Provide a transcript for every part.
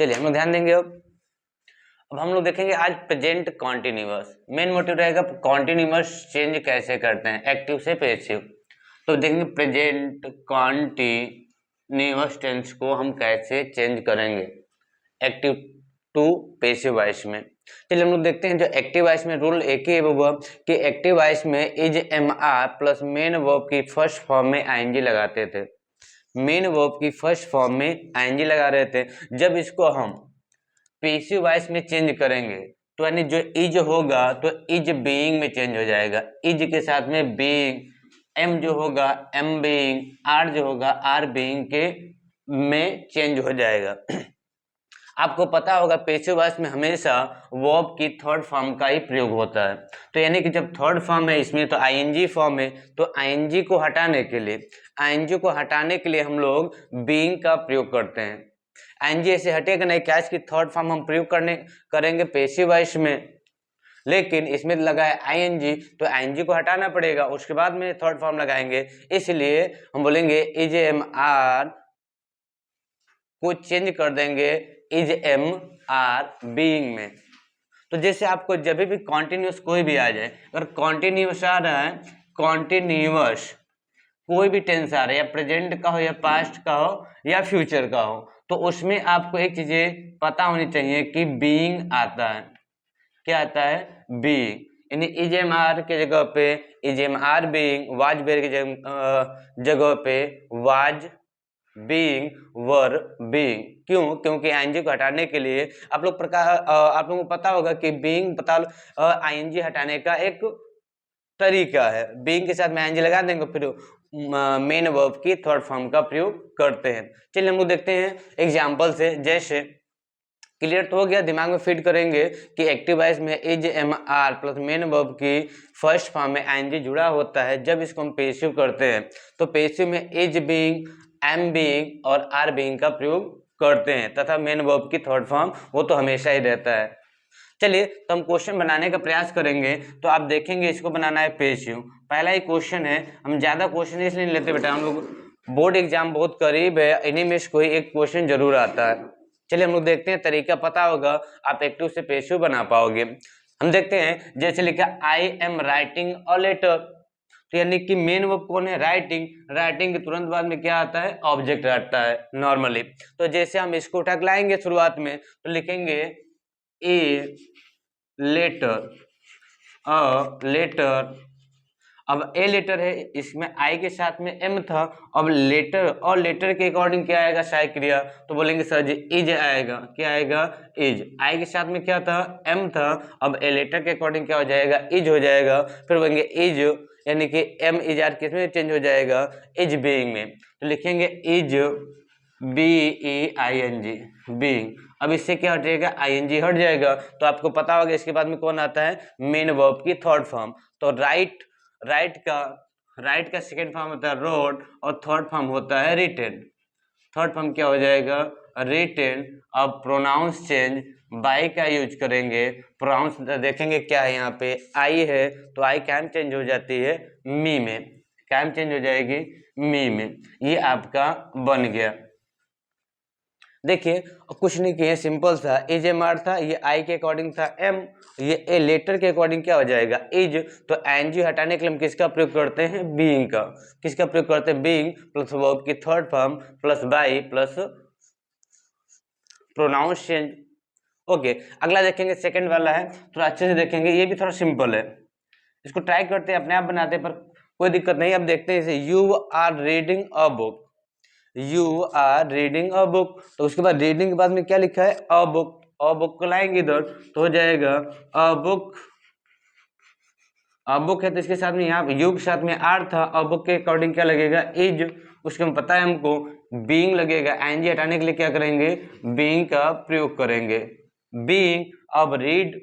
चलिए हम लोग ध्यान देंगे। अब हम लोग देखेंगे आज प्रेजेंट कॉन्टिन्यूअस। मेन मोटिव रहेगा कॉन्टिन्यूअस चेंज कैसे करते हैं एक्टिव से पैसिव। तो देखेंगे प्रेजेंट कॉन्टिन्यूअस टेंस को हम कैसे चेंज करेंगे एक्टिव टू पैसिव वॉइस में। चलिए हम लोग देखते हैं। जो एक्टिव वॉइस में रूल एक ही होगा कि एक्टिव वॉइस में is am are plus main verb की फर्स्ट फॉर्म में आईएनजी लगाते थे। मेन वर्ब की फर्स्ट फॉर्म में आईएनजी लगा रहे थे। जब इसको हम पैसिव वॉइस में चेंज करेंगे तो यानी जो इज होगा तो इज बीइंग में चेंज हो जाएगा। इज के साथ में बीइंग, एम जो होगा एम बीइंग, आर जो होगा आर बीइंग के में चेंज हो जाएगा। आपको पता होगा पैसिव वॉइस में हमेशा वर्ब की थर्ड फॉर्म का ही प्रयोग होता है। तो यानी कि जब थर्ड फॉर्म है इसमें तो आईएनजी फॉर्म है, तो आईएनजी को हटाने के लिए हम लोग बीइंग का प्रयोग करते हैं। आईएनजी ऐसे हटेगा नहीं, क्या इसकी थर्ड फॉर्म हम प्रयोग करेंगे पैसिव वॉइस में, लेकिन इसमें लगा है आईएनजी तो आईएनजी को हटाना पड़ेगा, उसके बाद में थर्ड फॉर्म लगाएंगे। इसलिए हम बोलेंगे इज एम आर को चेंज कर देंगे इज एम आर बीइंग में। तो जैसे आपको जब भी कॉन्टिन्यूअस कोई भी आ जाए, अगर कॉन्टिन्यूअस आ रहा है, कॉन्टिन्यूअस कोई भी टेंस आ रहा है, या प्रेजेंट का हो या पास्ट का हो या फ्यूचर का हो, तो उसमें आपको एक चीजें पता होनी चाहिए कि बीइंग आता है। क्या आता है? बीइंग। यानी इज एम आर के जगह पे is am are being, was were की जगह पे वाज बीइंग, वर बीइंग। क्यों? क्योंकि आईएनजी को हटाने के लिए आप लोगों को पता होगा कि बीइंग आईएनजी हटाने का एक तरीका है। बीइंग के साथ में आईएनजी लगा देंगे, फिर मेन वर्ब की थर्ड फॉर्म का प्रयोग करते हैं। चलिए हम लोग देखते हैं एग्जाम्पल से। जैसे क्लियर तो हो गया, दिमाग में फिट करेंगे कि एक्टिव वॉइस में is am are plus main verb की फर्स्ट फॉर्म में आईएनजी जुड़ा होता है। जब इसको हम पैसिव करते हैं तो पैसिव में इज बीइंग, एम बीइंग और आर बीइंग का प्रयोग करते हैं, तथा मेन वर्ब की थर्ड फॉर्म वो तो हमेशा ही रहता है। चलिए तो हम क्वेश्चन बनाने का प्रयास करेंगे। तो आप देखेंगे इसको बनाना है पैसिव। पहला ही क्वेश्चन है, हम ज्यादा क्वेश्चन इसलिए नहीं लेते बेटा, हम लोग बोर्ड एग्जाम बहुत करीब है, इन्हीं में से कोई एक क्वेश्चन जरूर आता है। चलिए हम लोग देखते हैं, तरीका पता होगा आप एक्टिव से पैसिव बना पाओगे। हम देखते हैं जैसे लिखा I am writing a letter, तो यानी कि मेन वर्ब कौन है? राइटिंग। राइटिंग के तुरंत बाद में क्या आता है? ऑब्जेक्ट आता है नॉर्मली। तो जैसे हम इसको उठा के लाएंगे शुरुआत में, तो लिखेंगे ए लेटर, अ लेटर। अब ए लेटर है, इसमें आई के साथ में एम था। अब लेटर और लेटर के अकॉर्डिंग क्या आएगा सहायक क्रिया? तो बोलेंगे सर जी इज आएगा। क्या आएगा? इज। आई के साथ में क्या था? एम था। अब ए लेटर के अकॉर्डिंग क्या हो जाएगा? इज हो जाएगा। फिर बोलेंगे इज, यानी कि एम इज आर किस में चेंज हो जाएगा? इज बीइंग में। तो लिखेंगे is B E I N G, being. अब इससे क्या हटेगा? आईएनजी हट जाएगा। तो आपको पता होगा इसके बाद में कौन आता है? मेन वर्ब की थर्ड फॉर्म। तो राइट का सेकंड फॉर्म होता है रोड और थर्ड फॉर्म होता है रिटेन। थर्ड फॉर्म क्या हो जाएगा? रिटेन। अब प्रोनाउंस चेंज बाई का यूज करेंगे। प्रोनाउंस देखेंगे क्या है, यहाँ पे आई है तो आई कैम चेंज हो जाती है मी में, कैम चेंज हो जाएगी मी में। ये आपका बन गया। देखिए कुछ नहीं किए, सिंपल था। इज एम आर था, ये आई के अकॉर्डिंग था एम, ये ए लेटर के अकॉर्डिंग क्या हो जाएगा? इज। तो एनजी हटाने के लिए हम किसका प्रयोग करते हैं? बीइंग का। किसका प्रयोग करते हैं? बीइंग प्लस वर्ब की third form plus by plus pronouns change. Okay, अगला देखेंगे सेकंड वाला है, थोड़ा अच्छे से देखेंगे, ये भी थोड़ा सिंपल है। इसको ट्राई करते हैं, अपने आप बनाते हैं, पर कोई दिक्कत नहीं। अब देखते हैं इसे। You are reading a book, you are reading a book. तो उसके बाद रीडिंग के बाद में क्या लिखा है? A book. अ बुक को लाएंगे इधर तो हो जाएगा अ बुक। अ बुक है तो इसके साथ में यहाँ यू के साथ में आर था। अ बुक के अकॉर्डिंग क्या लगेगा? इज। उसके में पता है हमको बीइंग लगेगा। एनजी हटाने के लिए क्या करेंगे? बीइंग का प्रयोग करेंगे। बीइंग। अब रीडिंग,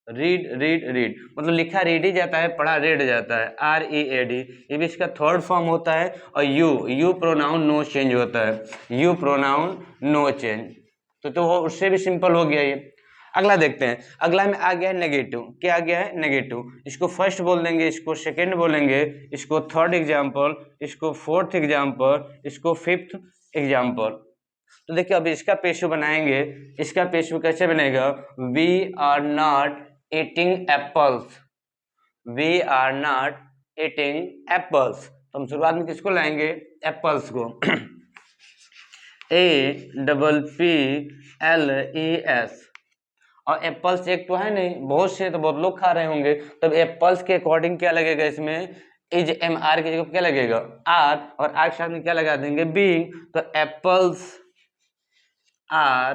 रीड मतलब लिखा रीड ही जाता है, पढ़ा रेड जाता है, आर ई ए डी। ये भी इसका थर्ड फॉर्म होता है। और यू प्रोनाउन नो चेंज होता है, यू प्रोनाउन नो चेंज। तो वो उससे भी सिंपल हो गया ये। अगला देखते हैं। अगला में आ गया है नेगेटिव। क्या आ गया है? नेगेटिव। इसको फर्स्ट बोल देंगे, इसको सेकेंड बोलेंगे, इसको थर्ड एग्जाम्पल, इसको फोर्थ एग्जाम्पल, इसको फिफ्थ एग्जाम्पल। तो देखिए अब इसका पेशो बनाएंगे, इसका पेशो कैसे बनेगा, we are not eating apples, we are not eating apples. तो हम शुरुआत में किसको लाएंगे, एप्पल्स को APPLES। और एप्पल्स एक तो है नहीं, बहुत से, तो बहुत लोग खा रहे होंगे, तब एप्पल्स के अकॉर्डिंग क्या लगेगा इसमें, इज एम आर की जगह क्या लगेगा आर, और आर के साथ में क्या लगा देंगे बीइंग। तो apples are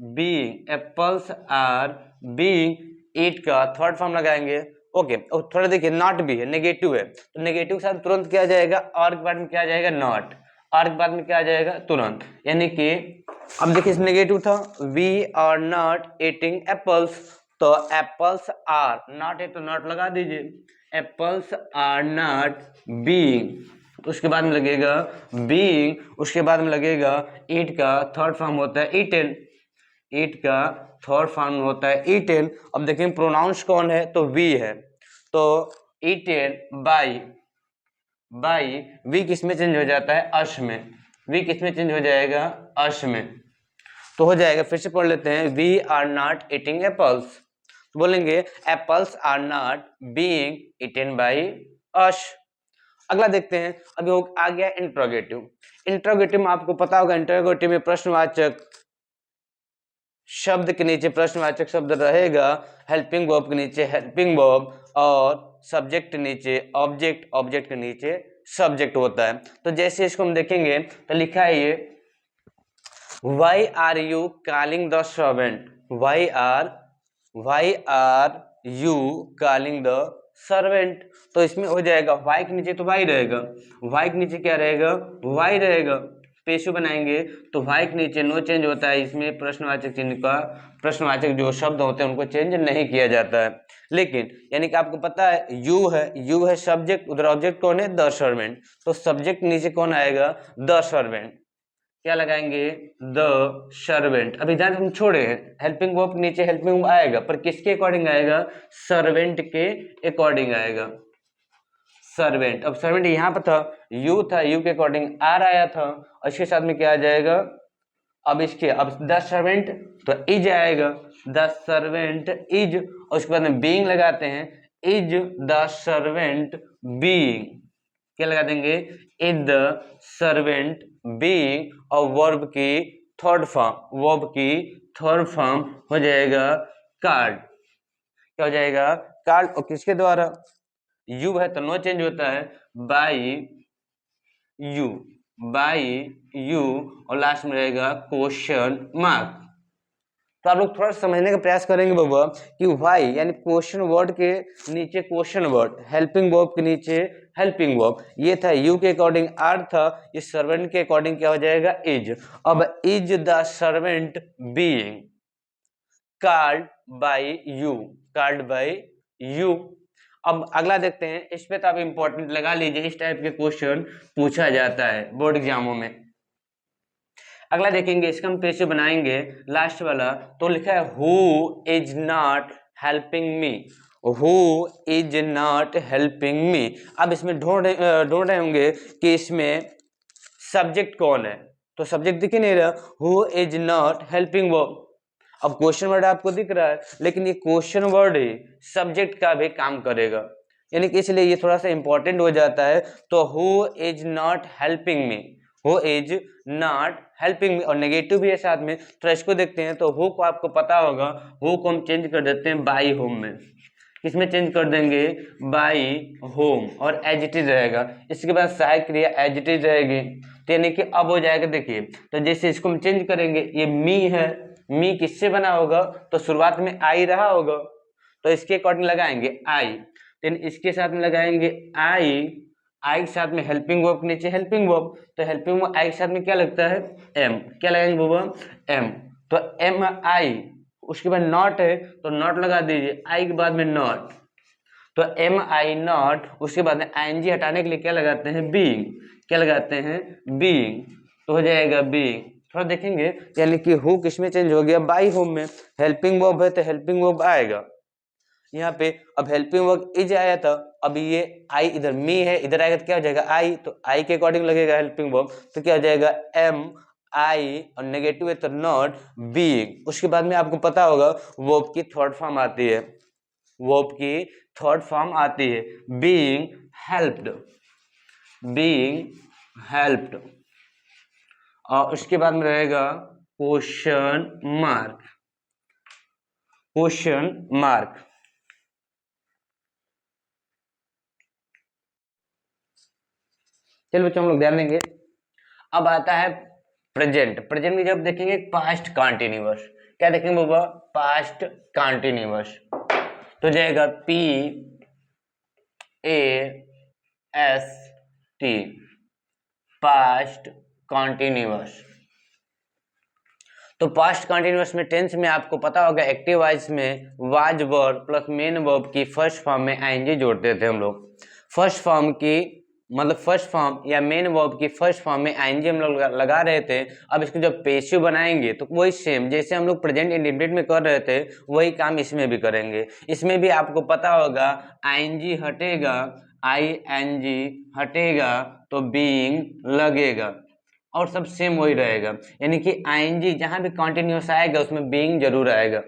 being, apples are being, eat का थर्ड फॉर्म लगाएंगे। ओके, और थोड़ा देखिए नॉट भी है, नेगेटिव है, तो नेगेटिव के साथ तुरंत क्या जाएगा, और के बाद में क्या आ जाएगा नॉट, और के बाद में क्या आ जाएगा तुरंत, यानी कि अब देखिए इस नेगेटिव था, we are not eating apples, तो एप्पल्स आर, नॉट है तो नॉट लगा दीजिए, एप्पल्स आर नॉट बीइंग, उसके बाद में लगेगा बीइंग, उसके बाद में लगेगा ईट का थर्ड फॉर्म होता है ईटेन, ईट का थर्ड फॉर्म होता है ईटेन। अब देखें प्रोनाउंस कौन है, तो वी है, तो ईटेन बाई, बाई वी किस में चेंज हो जाता है, अश में, वी किस में चेंज हो जाएगा, अश में। तो हो जाएगा, फिर से पढ़ लेते हैं, we are not eating apples, तो बोलेंगे apples are not being eaten by us. अगला देखते हैं, अभी आ गया इंट्रोगेटिव। इंट्रोगेटिव में आपको पता होगा, इंट्रोगेटिव में प्रश्नवाचक शब्द के नीचे प्रश्नवाचक शब्द रहेगा, हेल्पिंग वर्ब के नीचे हेल्पिंग वर्ब, और सब्जेक्ट के नीचे ऑब्जेक्ट, ऑब्जेक्ट के नीचे सब्जेक्ट होता है। तो जैसे इसको हम देखेंगे तो लिखा है ये, why are you calling the servant, why are you calling the servant. तो इसमें हो जाएगा वाई के नीचे तो वाई रहेगा, वाई के नीचे क्या रहेगा, वाई रहेगा, पेशु बनाएंगे तो वाई के नीचे नो चेंज होता है, इसमें प्रश्नवाचक चिन्ह का, प्रश्नवाचक जो शब्द होते हैं उनको चेंज नहीं किया जाता है। लेकिन यानी कि आपको पता है यू है, यू है सब्जेक्ट, उधर ऑब्जेक्ट कौन है, द सर्वेंट, तो सब्जेक्ट नीचे कौन आएगा, द सर्वेंट, क्या लगाएंगे, द सर्वेंट। अब इधर हम छोड़े हैं, हेल्पिंग वर्ब नीचे हेल्पिंग वर्ब आएगा, पर किसके अकॉर्डिंग आएगा, सर्वेंट के अकॉर्डिंग आएगा, सर्वेंट। अब सर्वेंट यहाँ पर था, यू था, यू के अकॉर्डिंग आर आया था, और इसके साथ में क्या आ जाएगा, अब इसके, अब द सर्वेंट तो इज आएगा, द सर्वेंट इज, और उसके बाद में बीइंग लगाते हैं, इज द सर्वेंट बीइंग, क्या लगा देंगे, इज द सर्वेंट बीइंग, और वर्ब की थर्ड फॉर्म, वर्ब की थर्ड फॉर्म हो जाएगा कार्ड, क्या हो जाएगा, कार्ड। और किसके द्वारा, यू है तो नो चेंज होता है, बाई यू, बाई यू, और लास्ट में रहेगा क्वेश्चन मार्क। तो आप लोग थोड़ा समझने का प्रयास करेंगे बाबा कि वाई यानी क्वेश्चन वर्ड के नीचे क्वेश्चन वर्ड, हेल्पिंग वर्ब के नीचे हेल्पिंग वर्ब, ये था यू के अकॉर्डिंग आर था, ये सर्वेंट के अकॉर्डिंग क्या हो जाएगा, इज। अब is the servant being called by you, called by you. अब अगला देखते हैं, इस पे तो आप इंपॉर्टेंट लगा लीजिए, इस टाइप के क्वेश्चन पूछा जाता है बोर्ड एग्जामों में। अगला देखेंगे, इसका हम कैसे बनाएंगे, लास्ट वाला तो लिखा है who is not helping me, who is not helping me. अब इसमें ढूंढ रहे होंगे कि इसमें सब्जेक्ट कौन है, तो सब्जेक्ट दिख ही नहीं रहा, who is not helping verb. अब क्वेश्चन वर्ड आपको दिख रहा है, लेकिन ये क्वेश्चन वर्ड ही सब्जेक्ट का भी काम करेगा, यानी कि इसलिए ये थोड़ा सा इंपॉर्टेंट हो जाता है। तो who is not helping me, who is not helping me, और नेगेटिव भी है साथ में, तो इसको देखते हैं। तो हु को आपको पता होगा, हु को हम चेंज कर देते हैं बाई होम में, किसमें चेंज कर देंगे, बाई होम, और एज इट इज रहेगा, इसके बाद सहायक क्रिया एज इट इज रहेगी, तो यानी कि अब हो जाएगा, देखिए तो जैसे इसको हम चेंज करेंगे, ये मी है, मी किससे बना होगा, तो शुरुआत में आई रहा होगा, तो इसके अकॉर्डिंग लगाएंगे आई, देन इसके साथ में लगाएंगे आई, आई के साथ में हेल्पिंग वर्ब नीचे हेल्पिंग वर्ब, तो हेल्पिंग वर्ब आई के साथ में क्या लगता है, एम, क्या लगाएंगे बाबा, एम, तो एम आई, उसके बाद नॉट है तो नॉट लगा दीजिए, आई के बाद में नॉट, तो एम आई नॉट, उसके बाद में आईएनजी हटाने के लिए क्या लगाते हैं, बीइंग, क्या लगाते हैं, बीइंग, तो हो जाएगा बीइंग। थोड़ा देखेंगे, यानी कि हु किसमें चेंज हो गया, बाई होम में, हेल्पिंग वर्ब है तो हेल्पिंग वर्ब आएगा यहाँ पे। अब हेल्पिंग वर्ब इज आया था, अब ये आई इधर मी है, इधर आएगा तो क्या हो जाएगा आई, तो आई के अकॉर्डिंग लगेगा हेल्पिंग वर्ब, तो क्या हो जाएगा एम आई और नेगेटिव है तो नॉट बीइंग। उसके बाद में आपको पता होगा वर्ब की थर्ड फॉर्म आती है, वर्ब की थर्ड फॉर्म आती है बीइंग हेल्प्ड, बीइंग हेल्प्ड। और उसके बाद में रहेगा क्वेश्चन मार्क, क्वेश्चन मार्क। चलो बच्चों हम लोग ध्यान देंगे। अब आता है प्रेजेंट। प्रेजेंट में जब देखेंगे पास्ट कंटिन्यूअस, क्या देखेंगे बाबा, पास्ट कंटिन्यूअस। तो जाएगा P A S T, past continuous. तो पास्ट कंटिन्यूअस में टेंस में आपको पता होगा एक्टिव वॉइस में was verb plus main verb की फर्स्ट फॉर्म में आईएनजी जोड़ते थे हम लोग। फर्स्ट फॉर्म की मतलब फर्स्ट फॉर्म या मेन वर्ब की फर्स्ट फॉर्म में आईएनजी हम लोग लगा रहे थे। अब इसको जब पेसिव बनाएंगे तो वही सेम जैसे हम लोग प्रेजेंट इंडेफिनिट में कर रहे थे वही काम इसमें भी करेंगे। इसमें भी आपको पता होगा आईएनजी हटेगा, आईएनजी हटेगा तो बीइंग लगेगा और सब सेम वही रहेगा। यानी कि आईएनजी जहां भी कॉन्टिन्यूस आएगा उसमें बीइंग जरूर आएगा,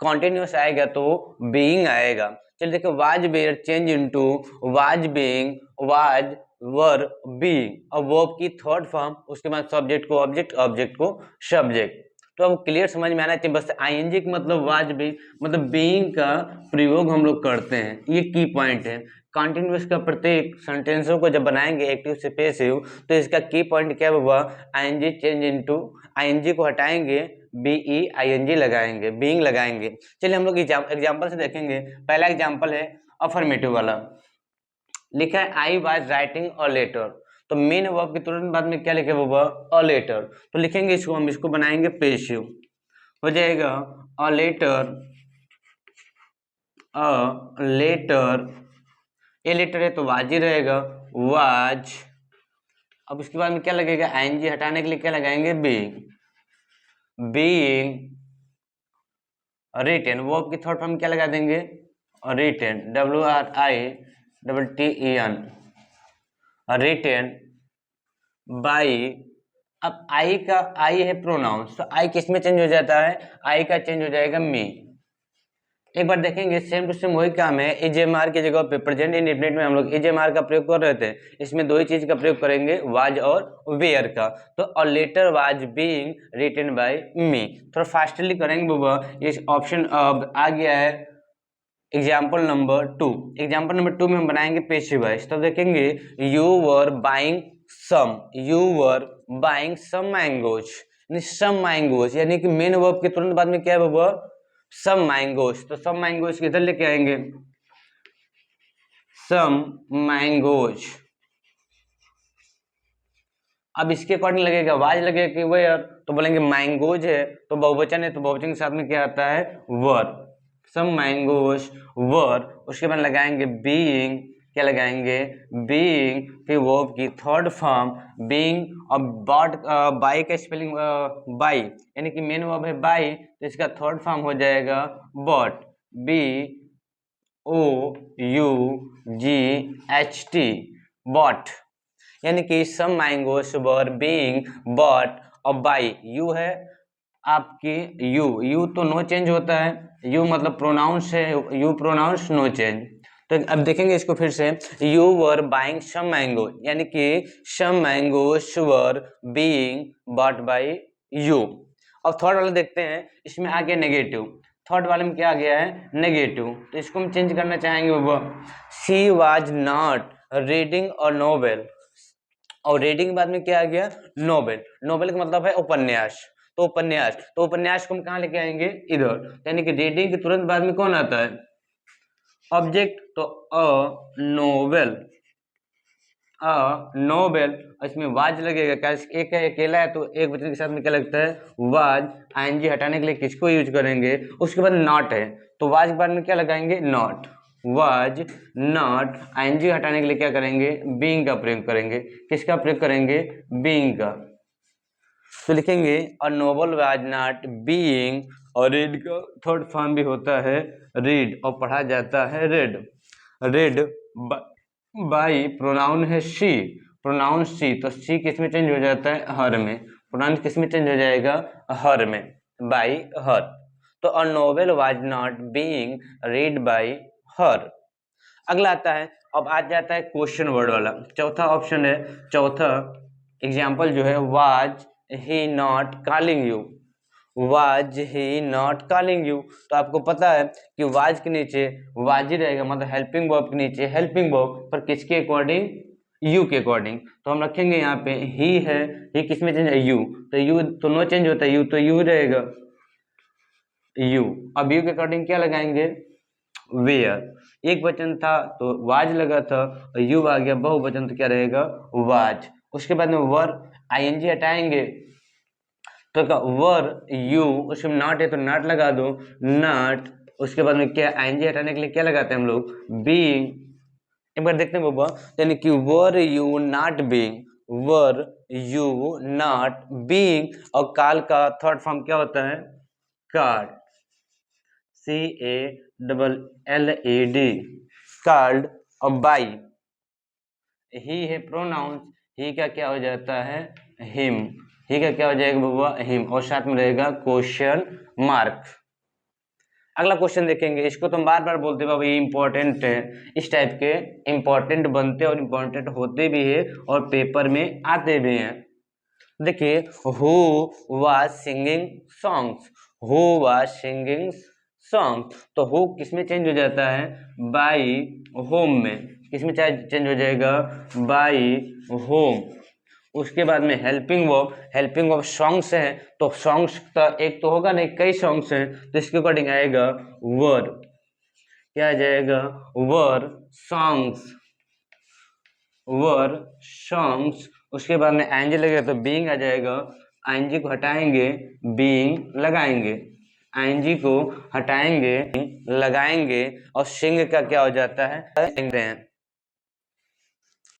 कॉन्टिन्यूस आएगा तो बीइंग आएगा। चलिए देखो was were change into was being, was were being. और वर्ब की थर्ड फॉर्म, उसके बाद सब्जेक्ट को ऑब्जेक्ट, ऑब्जेक्ट को सब्जेक्ट। तो अब क्लियर समझ में आना चाहिए। बस आईएनजी का मतलब वाज बीइंग मतलब बीइंग का प्रयोग हम लोग करते हैं, ये की पॉइंट है। कॉन्टिन्यूस का प्रत्येक सेंटेंसों को जब बनाएंगे एक्टिव से पेसिव तो इसका की पॉइंट क्या होगा, आईएनजी चेंज इनटू, आईएनजी को हटाएंगे बीई आईएनजी लगाएंगे, बीइंग लगाएंगे। चलिए हम लोग एग्जांपल से देखेंगे। पहला एग्जांपल है अफर्मेटिव वाला, लिखा है I was writing a letter. तो मेन वर्ब के तुरंत बाद में क्या लिखे होगा, अ लेटर। तो लिखेंगे इसको, हम इसको बनाएंगे पेसिव, हो जाएगा a letter, a letter. A letter है तो वाज ही रहेगा, वाज। अब उसके बाद में क्या लगेगा, आईएनजी हटाने के लिए क्या लगाएंगे, बीइंग, बीइंग रिटेन। वर्ब की थर्ड फॉर्म क्या लगा देंगे, रिटेन, WRITEN, रिटेन बाई। अब आई का, आई है प्रोनाउंस, तो आई किस में चेंज हो जाता है, आई का चेंज हो जाएगा मी। एक बार देखेंगे सेम टू सेम वही काम है। एजेएमआर की जगह पे प्रेजेंट इंडेफिनिट में हम लोग एजेएमआर का प्रयोग कर रहे थे, इसमें दो ही चीज का प्रयोग करेंगे, वाज और वेयर का। तो a letter was being written by me. थोड़ा फास्टली करेंगे बाबा। ये ऑप्शन अब आ गया है एग्जाम्पल नंबर 2। एग्जाम्पल नंबर 2 में हम बनाएंगे पेसिव वॉइस। तो देखेंगे you were buying some, you were buying some mangoes, some mangoes यानी कि मेन वर्ब के तुरंत बाद में क्या है बाबा, सम मैंगोज। तो सम मैंगोज किधर लेके आएंगे, सम मैंगोज। अब इसके अकॉर्डिंग लगेगा वाज लगेगा कि वेयर, तो बोलेंगे मैंगोज है तो बहुवचन है, तो बहुवचन के साथ में क्या आता है, वर, सम मैंगोज वर। उसके बाद लगाएंगे बीइंग, क्या लगाएंगे, बीइंग। फिर वर्ब की थर्ड फॉर्म बीइंग। और बॉट, बाई का स्पेलिंग बाई, यानी कि मेन वर्ब है बाई, तो इसका थर्ड फॉर्म हो जाएगा बॉट, BOUGHT, बॉट। यानी कि some mangoes were being bought. और बाई, यू है आपकी, यू तो नो चेंज होता है, यू मतलब प्रोनाउंस है, यू प्रोनाउंस नो चेंज। तो अब देखेंगे इसको फिर से, you were buying some mango, यानी कि some mangoes were being bought by you. अब थर्ड वाला देखते हैं, इसमें आ गया नेगेटिव। थर्ड वाले में क्या आ गया है, नेगेटिव। तो इसको हम चेंज करना चाहेंगे बाबा, she was not reading a novel. और रीडिंग के बाद में क्या आ गया, नोवेल। नोवेल का मतलब है उपन्यास, तो उपन्यास, तो उपन्यास को हम कहाँ लेके आएंगे, इधर। यानी कि रीडिंग के तुरंत बाद में कौन आता है, ऑब्जेक्ट, तो अ नोवेल, अ नोवेल। इसमें वाज लगेगा, क्या एक है अकेला है तो एक वचन के साथ में क्या लगता है, वाज। आईएनजी हटाने के लिए किसको यूज करेंगे, उसके बाद नॉट है तो वाज के बाद में क्या लगाएंगे, नॉट, वाज नॉट। आईएनजी हटाने के लिए क्या करेंगे, बीइंग का प्रयोग करेंगे। किसका प्रयोग करेंगे, बीइंग का। तो लिखेंगे अ नोवेल वाज नॉट बीइंग। और रीड का थर्ड फॉर्म भी होता है रीड, और पढ़ा जाता है रेड, रेड बाई। प्रोनाउन है शी, प्रोनाउन सी, तो सी किस में चेंज हो जाता है, हर में। प्रोनाउन किस में चेंज हो जाएगा, हर में, बाई हर। तो अ novel was not being read by her. अगला आता है, अब आ जाता है क्वेश्चन वर्ड वाला, चौथा ऑप्शन है, चौथा एग्जाम्पल जो है, was he not calling you, was he not calling you. तो आपको पता है कि वाज के नीचे वाज ही रहेगा, मतलब हेल्पिंग वर्ब के नीचे हेल्पिंग वर्ब, पर किसके अकॉर्डिंग, यू के अकॉर्डिंग। तो हम रखेंगे यहाँ पे ही है, ही किस में चेंज है, यू, तो यू तो नो चेंज होता है, यू तो यू रहेगा, यू। अब यू के अकॉर्डिंग क्या लगाएंगे, वेयर। एक वचन था तो वाज लगा था, और यू आ गया बहुवचन तो क्या रहेगा, वाज। उसके बाद में वर, आईएनजी हटाएंगे तो क्या, वर यू, उसमें नॉट है तो नॉट लगा दो, नॉट। उसके बाद में क्या, आईएनजी हटाने के लिए क्या लगाते हैं हम लोग, बीइंग। एक बार देखते हैं बाबा, यानी कि were you not being, were you not being. और काल का थर्ड फॉर्म क्या होता है, कार्ड, CALLED, कार्ड। और बाई, ही है प्रोनाउंस, ही का क्या हो जाता है, हिम, ही का क्या हो जाएगा बाबा, हिम, और साथ में रहेगा क्वेश्चन मार्क। अगला क्वेश्चन देखेंगे, इसको तो हम बार बार बोलते हैं बाबा, ये इंपॉर्टेंट है, इस टाइप के इंपॉर्टेंट बनते और इंपॉर्टेंट होते भी है और पेपर में आते भी हैं। देखिए, who was singing songs, who was singing songs, तो हु किस में चेंज हो जाता है, बाई होम में, किस में चेंज हो जाएगा, बाई होम। उसके बाद में हेल्पिंग वर्ब सॉन्ग्स है, तो सॉन्ग्स का एक तो होगा नहीं, कई सॉन्ग्स हैं, तो इसके अकॉर्डिंग आएगा वर, क्या आ जाएगा, वर सॉन्ग्स, वर सॉन्ग्स। उसके बाद में आईएनजी लगेगा तो बीइंग आ जाएगा, आईएनजी को हटाएंगे, बीइंग लगाएंगे, आईएनजी को हटाएंगे लगाएंगे, और सिंग का क्या हो जाता है,